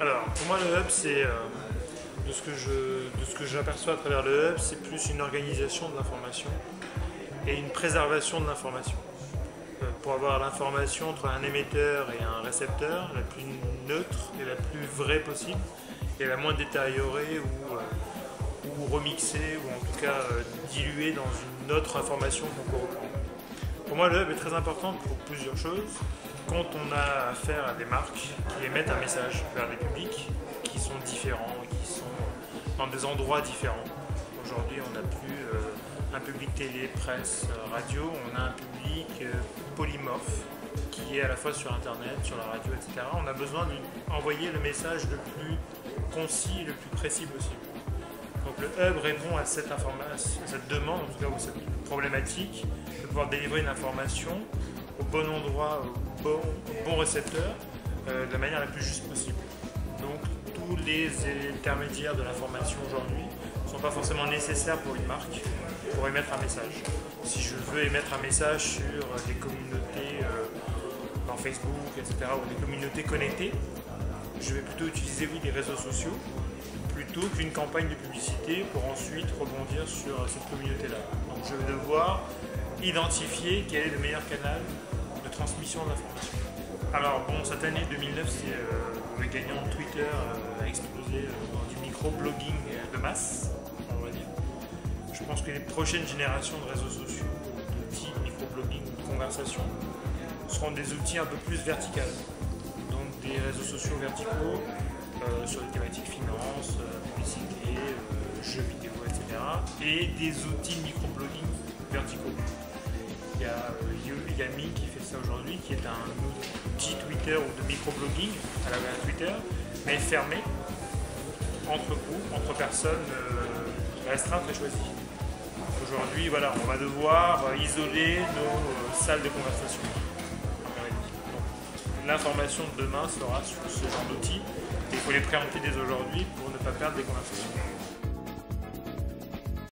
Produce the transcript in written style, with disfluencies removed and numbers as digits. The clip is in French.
Alors, pour moi, le hub, c'est de ce que j'aperçois à travers le hub, c'est plus une organisation de l'information et une préservation de l'information. Pour avoir l'information entre un émetteur et un récepteur la plus neutre et la plus vraie possible, et la moins détériorée ou remixée, ou en tout cas diluée dans une autre information qu'on peut reprendre. Pour moi, le hub est très important pour plusieurs choses. Quand on a affaire à des marques qui émettent un message vers des publics qui sont différents, qui sont dans des endroits différents. Aujourd'hui, on n'a plus un public télé, presse, radio, on a un public polymorphe qui est à la fois sur Internet, sur la radio, etc. On a besoin d'envoyer le message le plus concis et le plus précis possible. Donc le hub répond à cette demande, en tout cas, ou cette problématique, de pouvoir délivrer une information au bon endroit, au bon récepteur, de la manière la plus juste possible. Donc tous les intermédiaires de l'information aujourd'hui ne sont pas forcément nécessaires pour une marque pour émettre un message. Si je veux émettre un message sur des communautés dans Facebook, etc., ou des communautés connectées, je vais plutôt utiliser des réseaux sociaux plutôt qu'une campagne de publicité pour ensuite rebondir sur cette communauté-là. Donc je vais devoir identifier quel est le meilleur canal de transmission d'informations. Alors bon, cette année 2009, le gagnant de Twitter a explosé dans du micro-blogging de masse, on va dire. Je pense que les prochaines générations de réseaux sociaux, d'outils de micro-blogging ou de conversation, seront des outils un peu plus verticales. Donc des réseaux sociaux verticaux sur les thématiques finance, publicité, jeux vidéo, etc. Et des outils de micro-blogging verticaux. Il y a Yami qui fait ça aujourd'hui, qui est un outil Twitter ou de micro-blogging à la Twitter, mais fermé, entre groupes, entre personnes restreintes et choisies. Aujourd'hui, voilà, on va devoir isoler nos salles de conversation. L'information de demain sera sur ce genre d'outils et il faut les préempter dès aujourd'hui pour ne pas perdre des conversations.